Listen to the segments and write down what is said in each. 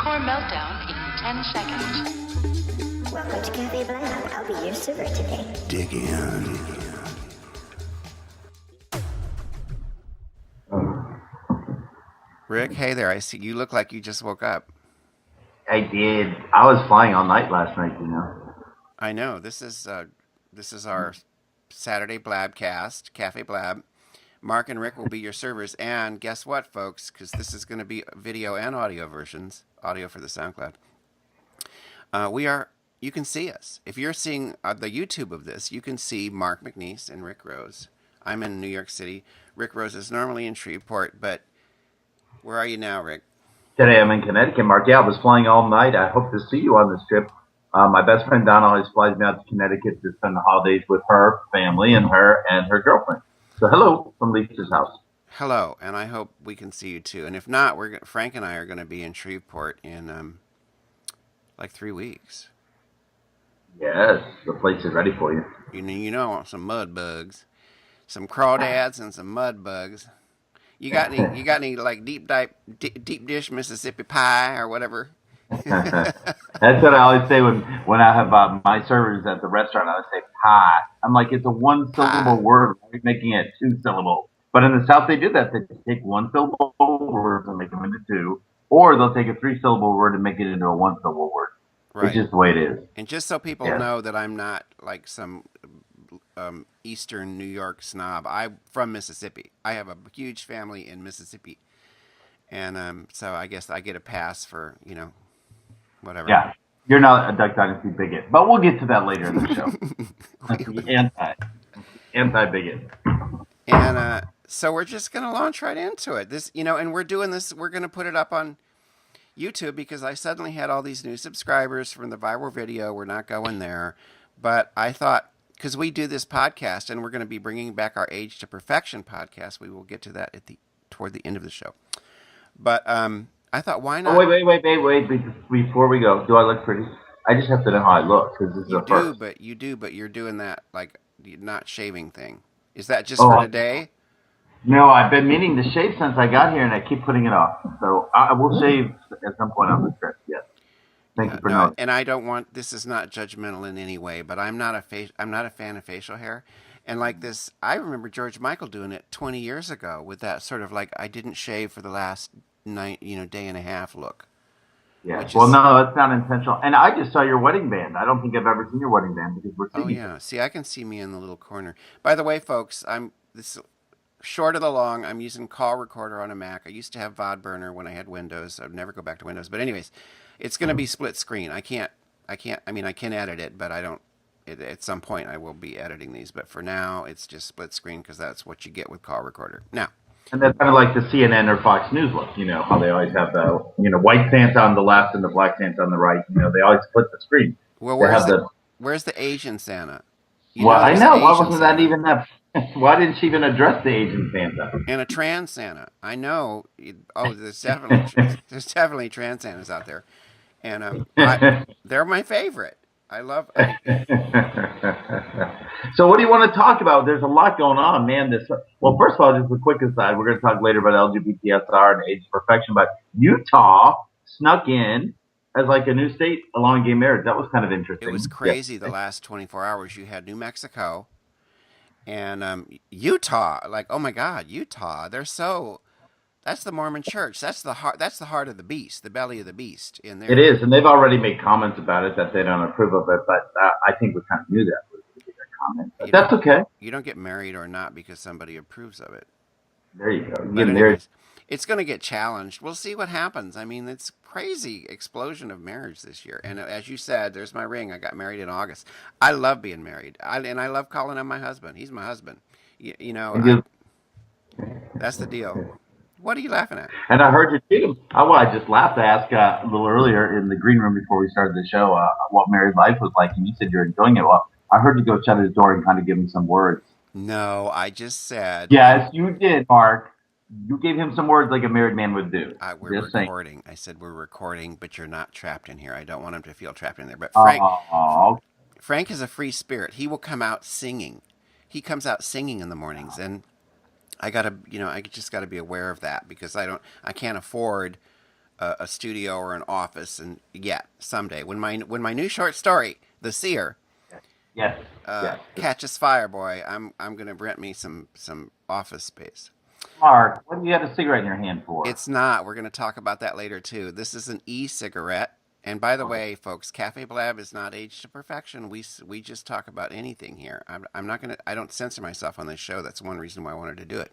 Popcorn meltdown in 10 seconds. Welcome to Cafe Blab. I'll be your server today. Dig in. Rick, hey there. I see you look like you just woke up. I did. I was flying all night last night, you know. I know. This is our Saturday Blabcast, Cafe Blab. Mark and Rick will be your servers, and guess what, folks? Because this is going to be video and audio versions, audio for the SoundCloud. You can see us. If you're seeing the YouTube of this, you can see Mark McNease and Rick Rose. I'm in New York City. Rick Rose is normally in Shreveport, but where are you now, Rick? Today I'm in Connecticut, Mark. Yeah, I was flying all night. I hope to see you on this trip. My best friend Donna always flies me out to Connecticut to spend the holidays with her family and her girlfriend. So hello from Lisa's house. Hello, and I hope we can see you too. And if not, Frank and I are going to be in Shreveport in like 3 weeks. Yes, the place is ready for you. You know, I want some mud bugs, some crawdads, and some mud bugs. You got any like deep dish Mississippi pie or whatever? That's what I always say when I have my servers at the restaurant. I always say pie. I'm like, it's a one syllable word. We're making it 2 syllables. But in the South, they do that. They take 1 syllable words and make them into 2, or they'll take a 3 syllable word and make it into a 1 syllable word. Right. It's just the way it is. And just so people know that I'm not like some Eastern New York snob. I'm from Mississippi. I have a huge family in Mississippi, and so I guess I get a pass for whatever. Yeah, you're not a Duck Dynasty bigot, but we'll get to that later in the show. anti bigot. And so we're just gonna launch right into it. And we're doing this. We're gonna put it up on YouTube because I suddenly had all these new subscribers from the viral video. We're not going there, but I thought, because we do this podcast and we're going to be bringing back our Age to Perfection podcast. We will get to that toward the end of the show. But I thought, why not? Oh, wait. Before we go, do I look pretty? I just have to know how I look because this is the first. You do, but you're doing that like not shaving thing. Is that just for today? No, I've been meaning to shave since I got here, and I keep putting it off. So I will shave at some point on this trip. Yes. Thank you for noting. And I don't want. This is not judgmental in any way, but I'm not a fan of facial hair. And like this, I remember George Michael doing it 20 years ago with that sort of like I didn't shave for the last night, day and a half look. Yeah. Well, no, that's not intentional. And I just saw your wedding band. I don't think I've ever seen your wedding band because we're singing. Oh yeah. See, I can see me in the little corner. By the way, folks, short of the long, I'm using call recorder on a Mac. I used to have VOD burner when I had Windows. I'd never go back to Windows. But anyways, it's going to be split screen. I can edit it, but I don't. At some point, I will be editing these. But for now, it's just split screen because that's what you get with call recorder. Now. And that's kind of like the CNN or Fox News look. You know how they always have the white Santa on the left and the black Santa on the right. They always split the screen. Well, where's the Asian Santa? I know. Why wasn't that even that? Why didn't she even address the Asian Santa? And a trans Santa. I know. Oh, there's definitely trans Santas out there, and they're my favorite. I love. So, what do you want to talk about? There's a lot going on, man. Well, first of all, just a quick aside. We're going to talk later about LGBTSR and age of perfection, but Utah snuck in as like a new state allowing gay marriage. That was kind of interesting. It was crazy. The last 24 hours, you had New Mexico. And Utah, like, oh my God, Utah! That's the Mormon Church. That's the heart of the beast, the belly of the beast. In there, it is, and they've already made comments about it that they don't approve of it. But I think we kind of knew that was going to be their comment. But that's okay. You don't get married or not because somebody approves of it. There you go. It's going to get challenged. We'll see what happens. I mean, it's crazy explosion of marriage this year. And as you said, there's my ring. I got married in August. I love being married. I love calling him my husband. He's my husband. That's the deal. What are you laughing at? And I heard you too. I just laughed. I asked a little earlier in the green room before we started the show what married life was like. And you said you're enjoying it. Well, I heard you go shut his door and kind of give him some words. No, I just said. Yes, you did, Mark. You gave him some words like a married man would do. We're recording. I said we're recording, but you're not trapped in here. I don't want him to feel trapped in there. But Frank is a free spirit. He will come out singing. He comes out singing in the mornings, and I just gotta be aware of that because I can't afford a studio or an office, and yeah, someday when my new short story, The Seer, Yes. Yes. catches fire, boy, I'm gonna rent me some office space. Mark, what do you got a cigarette in your hand for? It's not. We're gonna talk about that later too. This is an e-cigarette. And by the way, folks, Cafe Blab is not aged to perfection. We just talk about anything here. I'm not gonna. I don't censor myself on this show. That's one reason why I wanted to do it.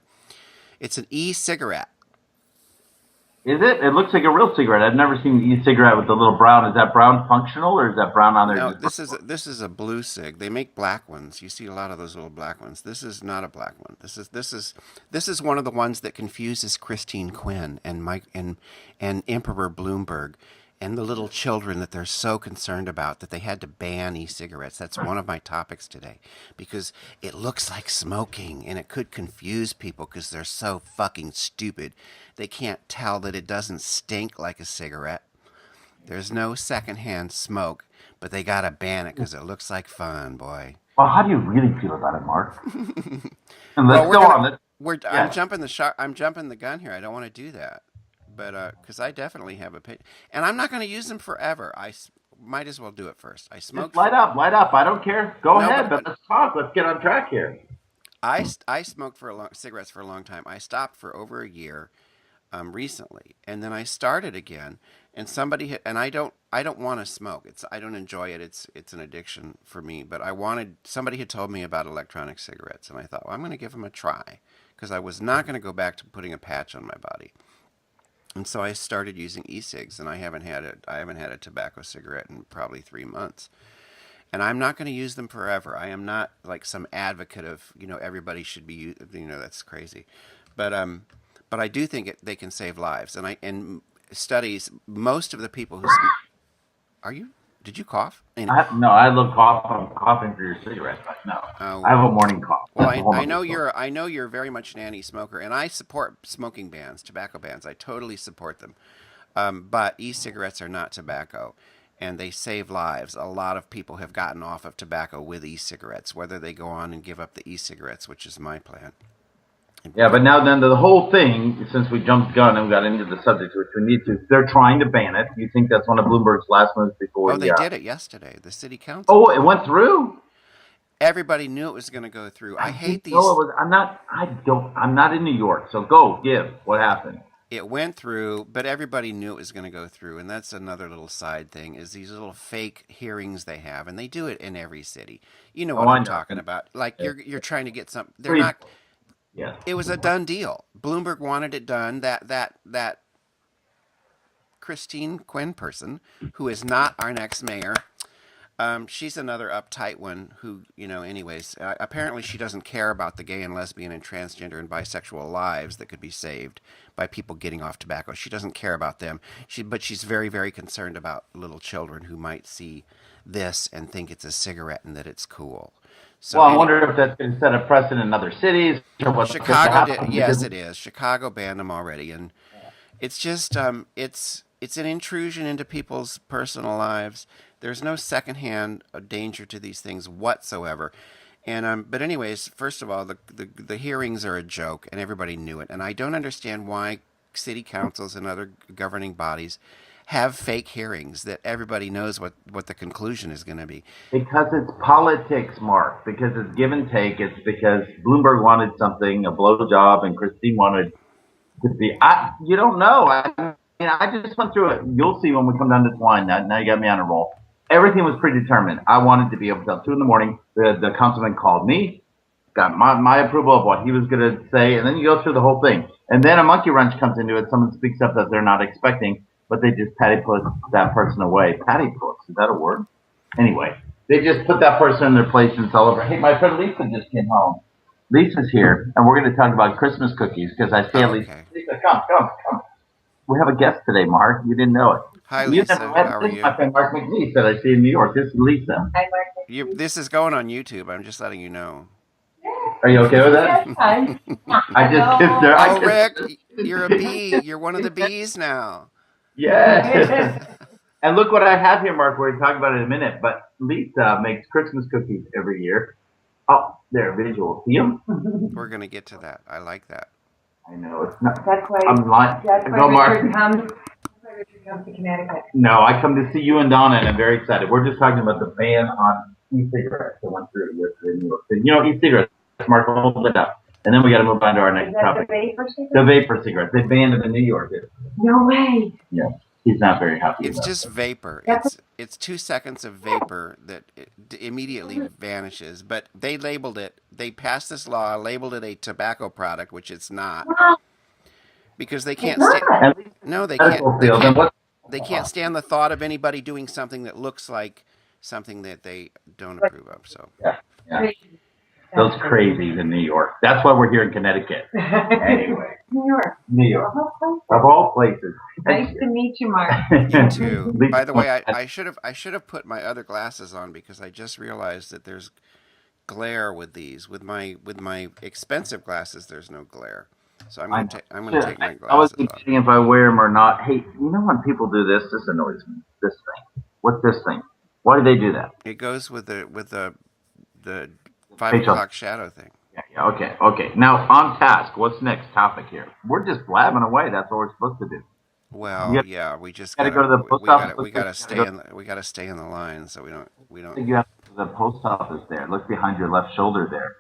It's an e-cigarette. Is it? It looks like a real cigarette. I've never seen an e-cigarette with the little brown. Is that brown functional, or is that brown on there? No, this is a blue cig. They make black ones. You see a lot of those little black ones. This is not a black one. This is one of the ones that confuses Christine Quinn and Mike and Emperor Bloomberg and the little children that they're so concerned about that they had to ban e-cigarettes. That's one of my topics today because it looks like smoking and it could confuse people because they're so fucking stupid. They can't tell that it doesn't stink like a cigarette. There's no secondhand smoke, but they gotta ban it because it looks like fun, boy. Well, how do you really feel about it, Mark? And let's go on. I'm jumping the gun here. I don't want to do that, but because I definitely have a pit, and I'm not going to use them forever. I might as well do it first. I smoke. Light up. I don't care. Go ahead, but let's talk. Let's get on track here. I smoked cigarettes for a long time. I stopped for over a year, recently, and then I started again. And I don't want to smoke. I don't enjoy it. It's an addiction for me. But somebody had told me about electronic cigarettes, and I thought, well, I'm going to give them a try because I was not going to go back to putting a patch on my body. And so I started using e-cigs, and I haven't had a tobacco cigarette in probably 3 months. And I'm not going to use them forever. I am not like some advocate of everybody should be that's crazy, but I do think they can save lives, and studies, most of the people who did you cough? No, I love cough. I'm coughing for your cigarette, but no, I have a morning cough. Well, I know you're very much an anti-smoker, and I support smoking bans, tobacco bans. I totally support them, but e-cigarettes are not tobacco, and they save lives. A lot of people have gotten off of tobacco with e-cigarettes, whether they go on and give up the e-cigarettes, which is my plan. Yeah, but now then the whole thing, since we jumped gun and got into the subject, which we need to, they're trying to ban it. You think that's one of Bloomberg's last moves before? Oh, they did it yesterday. The city council. Oh, it went through? Everybody knew it was going to go through. I hate these. I'm not in New York, so go, give. What happened? It went through, but everybody knew it was going to go through, and that's another little side thing, is these little fake hearings they have, and they do it in every city. You know what I'm talking about. Like, you're trying to get some... They're not... Yeah. It was a done deal. Bloomberg wanted it done. That Christine Quinn person, who is not our next mayor, she's another uptight one who, anyways, apparently she doesn't care about the gay and lesbian and transgender and bisexual lives that could be saved by people getting off tobacco. She doesn't care about them. But she's very, very concerned about little children who might see this and think it's a cigarette and that it's cool. So I wonder if that's going to set a precedent in other cities. Chicago did. Yes, it is. Chicago banned them already, and it's just it's an intrusion into people's personal lives. There's no secondhand danger to these things whatsoever. And but anyways, first of all, the hearings are a joke, and everybody knew it. And I don't understand why city councils and other governing bodies have fake hearings that everybody knows what the conclusion is going to be. Because it's politics, Mark. Because it's give and take. It's because Bloomberg wanted something, a blowjob, and Christine wanted to be. You don't know. I just went through it. You'll see when we come down to wine. Now you got me on a roll. Everything was predetermined. I wanted to be able to tell 2 a.m. The councilman called me, got my approval of what he was going to say, and then you go through the whole thing. And then a monkey wrench comes into it. Someone speaks up that they're not expecting, but they just patty put that person away. Patty puts, is that a word? Anyway, they just put that person in their place and it's all over. Hey, my friend Lisa just came home. Lisa's here, and we're going to talk about Christmas cookies because I say, Lisa, come. We have a guest today, Mark. You didn't know it. Hi, Lisa. How are you? My friend Mark McNease that I see in New York. This is Lisa. Hi, Mark. This is going on YouTube. I'm just letting you know. Are you okay with that? I just kissed her. Oh, Rick, you're a bee. You're one of the bees now. Yes. And look what I have here, Mark. We're going to talk about it in a minute. But Lisa makes Christmas cookies every year. Oh, they're visual. See them? We're going to get to that. I like that. I know. It's not. That's why. I'm lying. That's Go, why Mark. Richard comes. Come to Connecticut. No, I come to see you and Donna, and I'm very excited. We're just talking about the ban on e-cigarettes that went through yesterday in New York City. You know, e-cigarettes, Mark, hold it up. And then we got to move on to our next topic. The vapor cigarettes? The vapor cigarettes. They banned it in New York. No way. Yeah. He's not very happy It's about just it. vapor. It's 2 seconds of vapor that immediately vanishes. But they labeled it. They passed this law, labeled it a tobacco product, which it's not, because they can't stand. No, they can't. They can't stand the thought of anybody doing something that looks like something that they don't approve of. So Yeah. Those crazies in New York. That's why we're here in Connecticut. Anyway. New York. Of all places. Nice to meet you, Mark. You too. By the way, I should have put my other glasses on because I just realized that there's glare with these. With my expensive glasses, there's no glare. So I'm gonna take my glasses I was off. debating if I wear them or not. Hey, you know when people do this? This annoys me. This thing. What's this thing? Why do they do that? It goes with the 5 o'clock shadow thing. Yeah. Okay. Now on task. What's next topic here? We're just blabbing away. That's what we're supposed to do. Well, yeah, we just gotta go to the post office. We gotta stay in the line, so we don't. I think you have the post office there. Look behind your left shoulder there,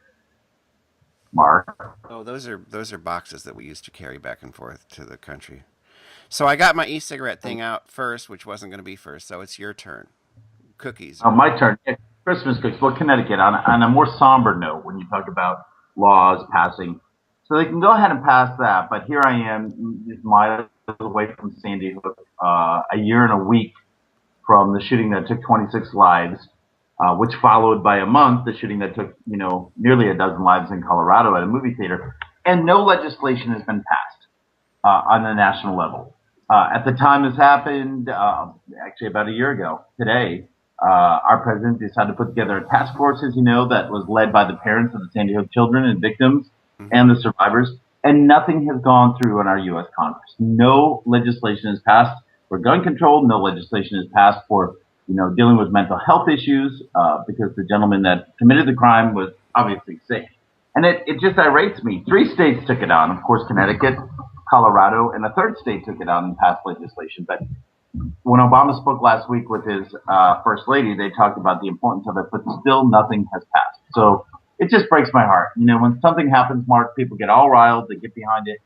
Mark. Oh, those are boxes that we used to carry back and forth to the country. So I got my e-cigarette thing out first, which wasn't going to be first. So it's your turn. Cookies. Oh, my turn. Yeah, Christmas cookies. Well, Connecticut, on a more somber note, when you talk about laws passing, so they can go ahead and pass that. But here I am, just miles away from Sandy Hook, a year and a week from the shooting that took 26 lives, which followed by a month the shooting that took, nearly a dozen lives in Colorado at a movie theater, and no legislation has been passed on the national level. At the time this happened, actually about a year ago today, our president decided to put together a task force, as you know, that was led by the parents of the Sandy Hook children and victims and the survivors, and nothing has gone through in our U.S. Congress. No legislation is passed for gun control. No legislation is passed for, dealing with mental health issues, because the gentleman that committed the crime was obviously sick. And it just irates me. 3 states took it on, of course, Connecticut, Colorado, and a 3rd state took it on and passed legislation. But when Obama spoke last week with his first lady, they talked about the importance of it, but still nothing has passed. So it just breaks my heart. When something happens, Mark, people get all riled, they get behind it,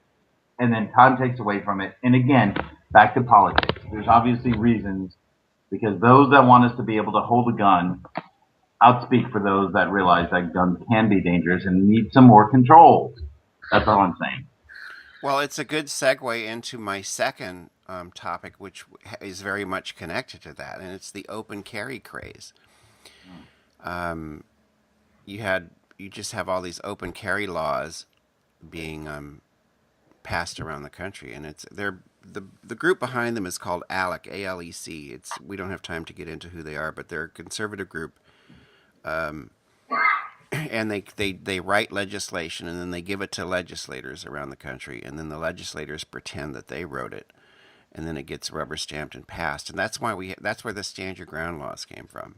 and then time takes away from it. And again, back to politics. There's obviously reasons, because those that want us to be able to hold a gun outspeak for those that realize that guns can be dangerous and need some more controls. That's all I'm saying. Well, it's a good segue into my second topic, which is very much connected to that, and it's the open carry craze. You just have all these open carry laws being passed around the country, and the group behind them is called ALEC, ALEC. We don't have time to get into who they are, but they're a conservative group. And they write legislation, and then they give it to legislators around the country, and then the legislators pretend that they wrote it, and then it gets rubber stamped and passed. And that's where the stand your ground laws came from.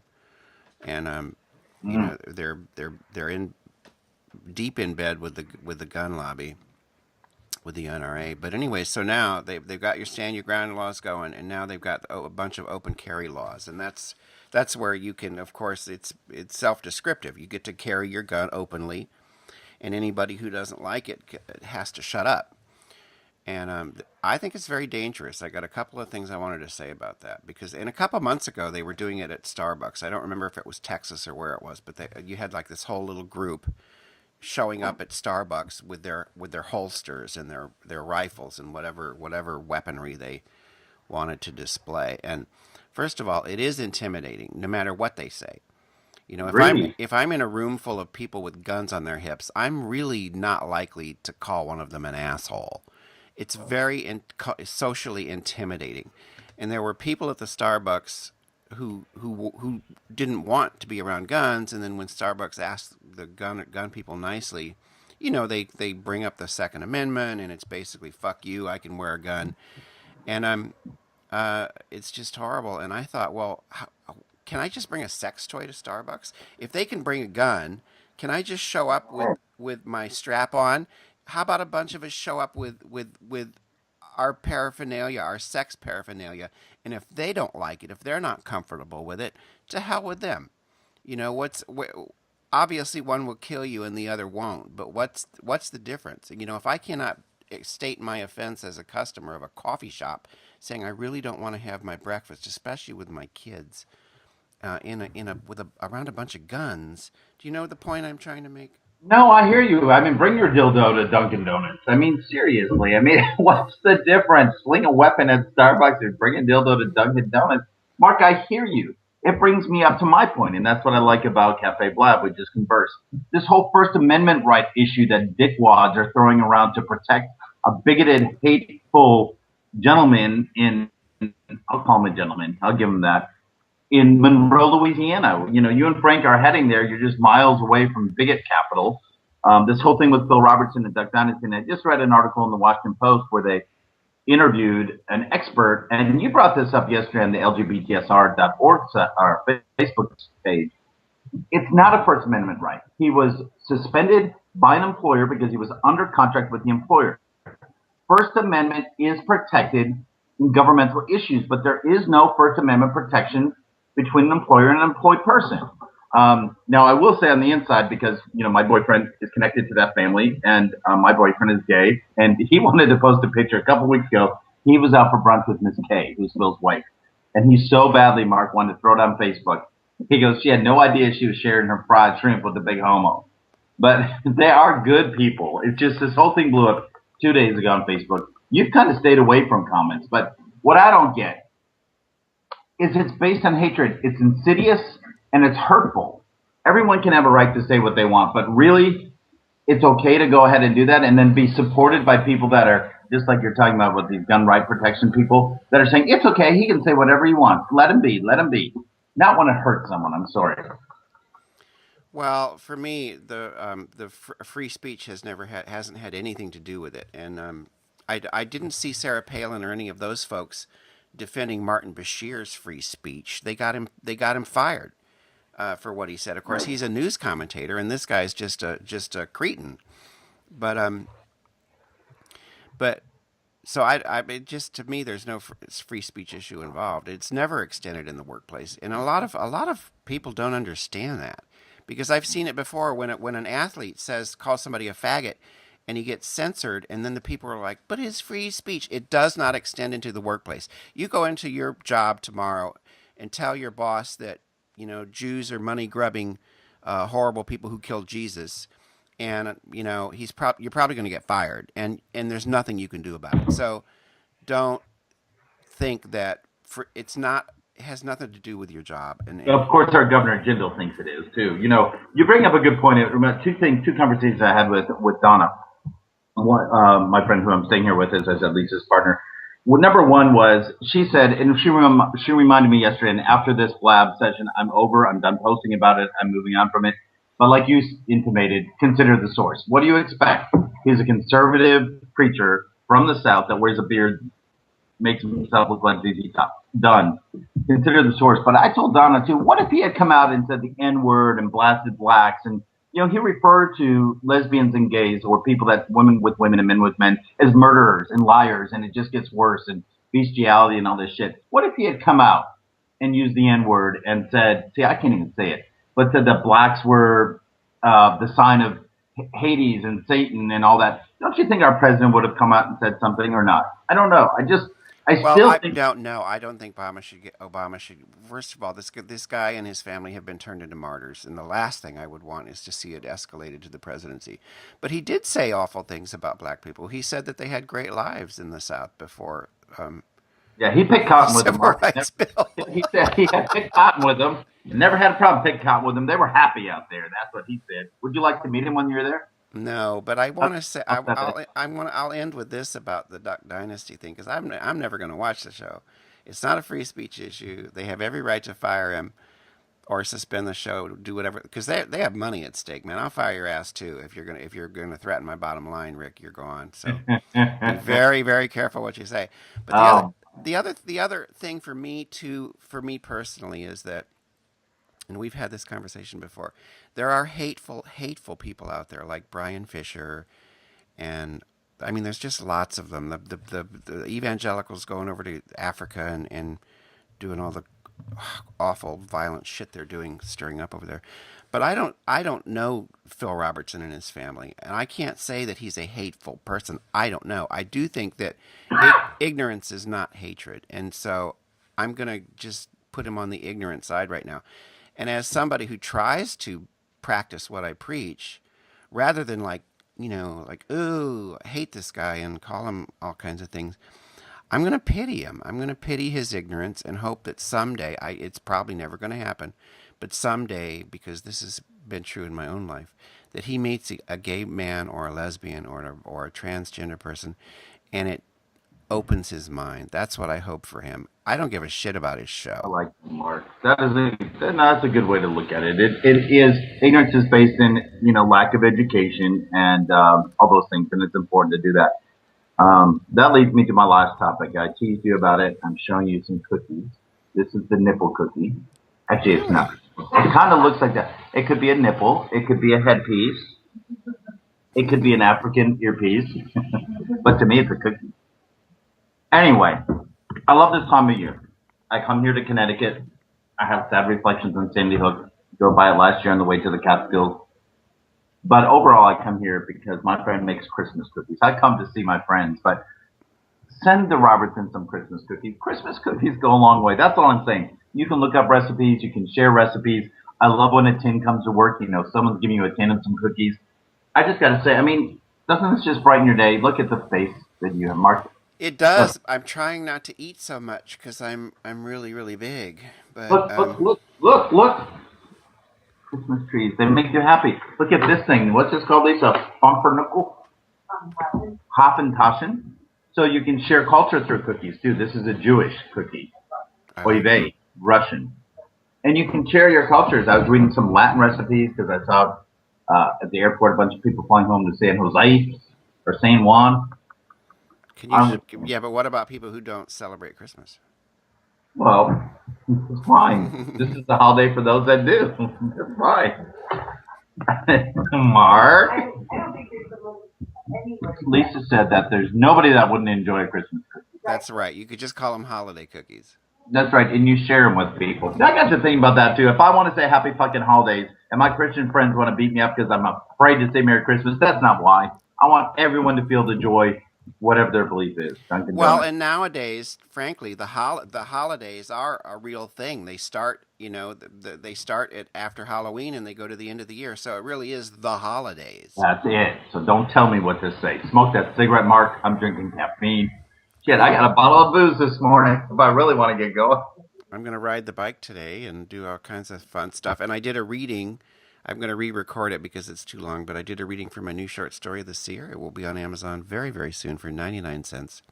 And they're in deep in bed with the gun lobby, with the NRA. But anyway, so now they've got your stand your ground laws going, and now they've got a bunch of open carry laws, and that's where you can, of course, it's self-descriptive. You get to carry your gun openly, and anybody who doesn't like it has to shut up. And I think it's very dangerous. I got a couple of things I wanted to say about that, because a couple of months ago they were doing it at Starbucks. I don't remember if it was Texas or where it was, but you had like this whole little group showing up at Starbucks with their holsters and their rifles and whatever weaponry they wanted to display. And first of all, it is intimidating, no matter what they say. If I'm in a room full of people with guns on their hips, I'm really not likely to call one of them an asshole. It's very socially intimidating. And there were people at the Starbucks who didn't want to be around guns, and then when Starbucks asked the gun people nicely, they bring up the Second Amendment, and it's basically fuck you, I can wear a gun, and it's just horrible. And I thought, well, can I just bring a sex toy to Starbucks? If they can bring a gun, can I just show up with my strap on? How about a bunch of us show up with our paraphernalia, our sex paraphernalia, and if they don't like it, if they're not comfortable with it, to hell with them. You know, obviously one will kill you and the other won't, but what's the difference? You know, if I cannot state my offense as a customer of a coffee shop, saying I really don't want to have my breakfast, especially with my kids, around a bunch of guns. Do you know the point I'm trying to make? No, I hear you. I mean, bring your dildo to Dunkin' Donuts. I mean, seriously. I mean, what's the difference? Sling a weapon at Starbucks or bring a dildo to Dunkin' Donuts. Mark, I hear you. It brings me up to my point, and that's what I like about Cafe Blab. We just conversed. This whole First Amendment right issue that dickwads are throwing around to protect a bigoted, hateful gentleman I'll call him a gentleman. I'll give him that in Monroe, Louisiana. You know, you and Frank are heading there. You're just miles away from bigot capital. This whole thing with Phil Robertson and Duck Dynasty, and I just read an article in the Washington Post where they interviewed an expert, and you brought this up yesterday on the LGBTSR.org or Facebook page. It's not a First Amendment right. He was suspended by an employer because he was under contract with the employer. First Amendment is protected in governmental issues, but there is no First Amendment protection between an employer and an employed person. Now, I will say on the inside, because my boyfriend is connected to that family, and my boyfriend is gay, and he wanted to post a picture a couple weeks ago. He was out for brunch with Miss Kay, who's Phil's wife, and he so badly, Mark, wanted to throw it on Facebook. He goes, she had no idea she was sharing her fried shrimp with the big homo. But they are good people. It's just this whole thing blew up 2 days ago on Facebook. You've kind of stayed away from comments, but what I don't get is it's based on hatred. It's insidious and it's hurtful. Everyone can have a right to say what they want, but really, it's okay to go ahead and do that and then be supported by people that are, just like you're talking about with these gun right protection people, that are saying, it's okay, he can say whatever he wants. Let him be. Not want to hurt someone, I'm sorry. Well, for me, the free speech hasn't had anything to do with it, and I didn't see Sarah Palin or any of those folks defending Martin Bashir's free speech. They got him fired for what he said. Of course, he's a news commentator, and this guy's just a cretin. But so it just, to me, there's no free speech issue involved. It's never extended in the workplace, and a lot of people don't understand that. Because I've seen it before when an athlete calls somebody a faggot and he gets censored, and then the people are like, but it's free speech. It does not extend into the workplace. You go into your job tomorrow and tell your boss that, Jews are money-grubbing, horrible people who killed Jesus, and, you're probably going to get fired, and there's nothing you can do about it. So don't think that it has nothing to do with your job. And of course, our Governor Jindal thinks it is too. You bring up a good point. Two conversations I had with Donna, my friend who I'm staying here with, as I said, Lisa's partner. Well, number one was she said, and she reminded me yesterday. And after this blab session, I'm over. I'm done posting about it. I'm moving on from it. But like you intimated, consider the source. What do you expect? He's a conservative preacher from the South that wears a beard, makes himself look like ZZ Top. Done. Consider the source. But I told Donna too, what if he had come out and said the N-word and blasted blacks, and he referred to lesbians and gays, or women with women and men with men, as murderers and liars, and it just gets worse, and bestiality and all this shit. What if he had come out and used the N-word and said, see, I can't even say it, but said that blacks were the sign of Hades and Satan and all that? Don't you think our president would have come out and said something or not? I don't know. I don't know. I don't think Obama should. First of all, this guy and his family have been turned into martyrs, and the last thing I would want is to see it escalated to the presidency. But he did say awful things about black people. He said that they had great lives in the South before. Yeah, he picked cotton with them. Civil rights bill. He said he had picked cotton with them. Never had a problem picking cotton with them. They were happy out there. That's what he said. Would you like to meet him when you're there? No, but I want to say I'll end with this about the Duck Dynasty thing, because I'm never going to watch the show. It's not a free speech issue. They have every right to fire him or suspend the show, do whatever, because they have money at stake, man. I'll fire your ass too if you're gonna threaten my bottom line, Rick. You're gone. So be very, very careful what you say. But the other thing for me personally is that, and we've had this conversation before, there are hateful people out there like Brian Fisher and I mean, there's just lots of them. The evangelicals going over to Africa and doing all the awful, violent shit they're doing, stirring up over there. But I don't know Phil Robertson and his family, and I can't say that he's a hateful person. I don't know. I do think that ignorance is not hatred, and so I'm gonna just put him on the ignorant side right now. And as somebody who tries to practice what I preach, rather than like, like, ooh, I hate this guy and call him all kinds of things, I'm going to pity him. I'm going to pity his ignorance and hope that someday, it's probably never going to happen, but someday, because this has been true in my own life, that he meets a gay man or a lesbian or a transgender person, and it opens his mind. That's what I hope for him. I don't give a shit about his I show. like Mark. That's a good way to look at it. It is ignorance is based in lack of education and all those things, and it's important to do that. That leads me to my last topic. I teased you about it. I'm showing you some cookies. This is the nipple cookie. Actually, it's not. It kind of looks like that. It could be a nipple. It could be a headpiece. It could be an African earpiece. But to me, it's a cookie. Anyway, I love this time of year. I come here to Connecticut. I have sad reflections on Sandy Hook. Drove by it last year on the way to the Catskills. But overall, I come here because my friend makes Christmas cookies. I come to see my friends, but send the Robertson some Christmas cookies. Christmas cookies go a long way. That's all I'm saying. You can look up recipes. You can share recipes. I love when a tin comes to work. Someone's giving you a tin of some cookies. I just got to say, doesn't this just brighten your day? Look at the face that you have, Mark. It does. I'm trying not to eat so much because I'm really, really big. But Look. Christmas trees. They make you happy. Look at this thing. What's this called, Lisa? Pumpernickel? Hafentaschen. So you can share culture through cookies, too. This is a Jewish cookie. Oy vey, Russian. And you can share your cultures. I was reading some Latin recipes because I saw at the airport a bunch of people flying home to San Jose or San Juan. Yeah, but what about people who don't celebrate Christmas? Well, it's fine. This is the holiday for those that do. It's fine. Mark? I don't think there's anybody. Lisa said that there's nobody that wouldn't enjoy a Christmas cookie. That's right. You could just call them holiday cookies. That's right, and you share them with people. I got to think about that, too. If I want to say happy fucking holidays and my Christian friends want to beat me up because I'm afraid to say Merry Christmas, that's not why. I want everyone to feel the joy, whatever their belief is. Well, and nowadays, frankly, the holidays are a real thing. They start, they start at after Halloween and they go to the end of the year. So it really is the holidays. That's it. So don't tell me what to say. Smoke that cigarette, Mark. I'm drinking caffeine. Shit, I got a bottle of booze this morning if I really want to get going. I'm going to ride the bike today and do all kinds of fun stuff. And I did a reading. I'm going to re-record it because it's too long, but I did a reading for my new short story, The Seer. It will be on Amazon very, very soon for 99 cents.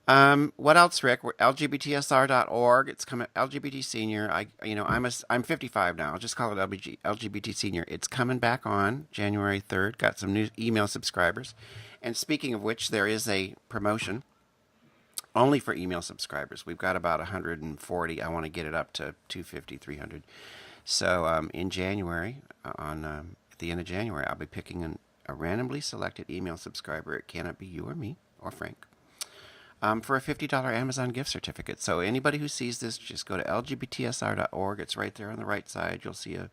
What else, Rick? We're LGBTSR.org. It's coming. LGBT Senior. I'm 55 now. I'll just call it LGBT Senior. It's coming back on January 3rd. Got some new email subscribers. And speaking of which, there is a promotion only for email subscribers. We've got about 140. I want to get it up to 250, 300. So in January, at the end of January, I'll be picking a randomly selected email subscriber. It cannot be you or me or Frank. For a $50 Amazon gift certificate. So anybody who sees this, just go to lgbtsr.org. It's right there on the right side. You'll see a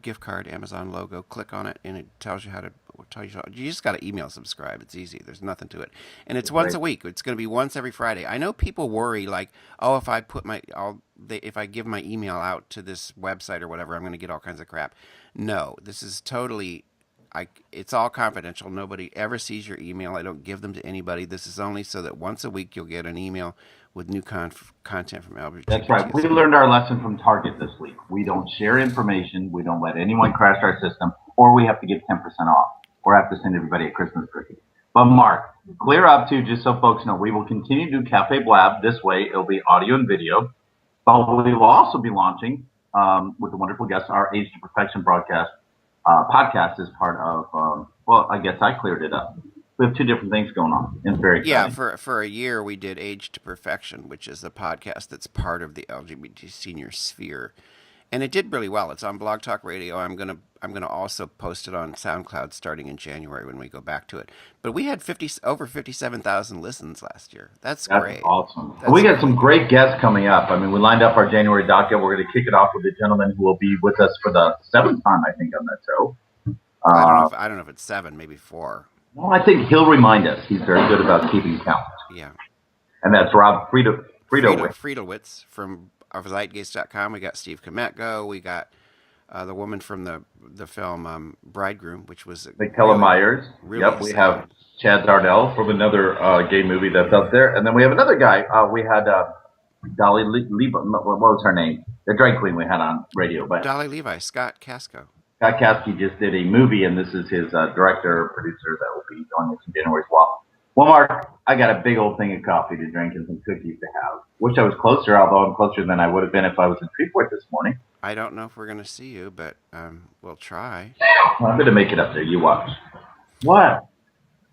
gift card, Amazon logo. Click on it, and it tells you how to. You just got to email subscribe. It's easy. There's nothing to it, and it's once a week. It's going to be once every Friday. I know people worry like, oh, if I put if I give my email out to this website or whatever, I'm going to get all kinds of crap. No, this is totally. It's all confidential. Nobody ever sees your email. I don't give them to anybody. This is only so that once a week you'll get an email with new content from LGBT. That's right. We learned our lesson from Target this week. We don't share information. We don't let anyone crash our system, or we have to give 10% off, or have to send everybody a Christmas cookie. But Mark, clear up too, just so folks know, we will continue to do Cafe Blab this way. It'll be audio and video. But we will also be launching, with the wonderful guests, our Age to Perfection broadcast. Podcast is part of, I guess I cleared it up. We have two different things going on. It's very exciting. Yeah, for a year we did Age to Perfection, which is a podcast that's part of the LGBT Senior Sphere. And it did really well. It's on Blog Talk Radio. I'm gonna also post it on SoundCloud starting in January when we go back to it. But we had over 57,000 listens last year. That's great. Awesome. We got some great guests coming up. I mean, we lined up our January docket. We're going to kick it off with a gentleman who will be with us for the 7th time, I think, on that show. I don't know if it's 7, maybe 4. Well, I think he'll remind us. He's very good about keeping count. Yeah. And that's Rob Friedowitz from Zeitgeist.com. We got Steve Kometko. We got the woman from the film Bridegroom, which was Michaela Myers. Really yep, exciting. We have Chad Zardell from another gay movie that's up there. And then we have another guy. We had Dolly Levi. What was her name? The drag queen we had on radio. But Dolly Levi, Scott Casco. Scott Kasky just did a movie, and this is his director, producer that will be joining us in January as well. Well, Mark, I got a big old thing of coffee to drink and some cookies to have. Wish I was closer, although I'm closer than I would have been if I was in Freeport this morning. I don't know if we're going to see you, but we'll try. I'm going to make it up there. You watch. What?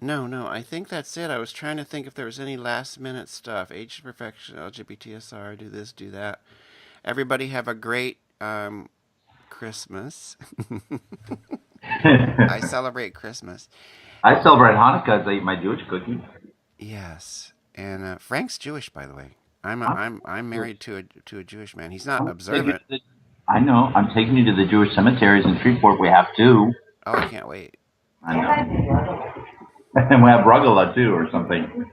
No, I think that's it. I was trying to think if there was any last-minute stuff. Age to Perfection, LGBTSR, do this, do that. Everybody have a great Christmas. I celebrate Christmas. I celebrate Hanukkah as I eat my Jewish cookies. Yes, and Frank's Jewish, by the way. I'm married to a Jewish man. He's not observant. I know. I'm taking you to the Jewish cemeteries in Shreveport. We have two. Oh, I can't wait. I know. And we have Rugala too, or something.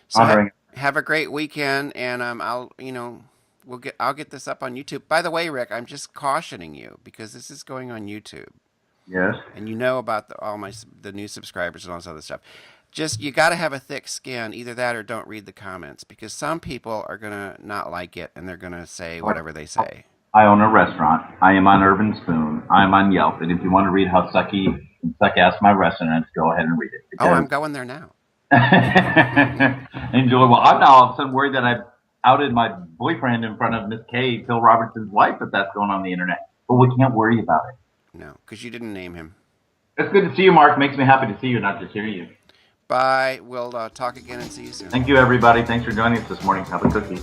So have a great weekend, and I'll get this up on YouTube. By the way, Rick, I'm just cautioning you because this is going on YouTube. Yes. And you know about the new subscribers and all this other stuff. Just you got to have a thick skin, either that or don't read the comments, because some people are gonna not like it and they're gonna say whatever they say. I own a restaurant. I am on Urban Spoon. I am on Yelp, and if you want to read how sucky and suck-ass my restaurant is, go ahead and read it. Oh, I'm going there now. Enjoy. Well, I'm now all of a sudden worried that I've outed my boyfriend in front of Miss Kay, Phil Robertson's wife, if that's going on the internet. But we can't worry about it. No, because you didn't name him. It's good to see you, Mark. Makes me happy to see you, not just hear you. Bye. We'll talk again and see you soon. Thank you, everybody. Thanks for joining us this morning. Have a cookie.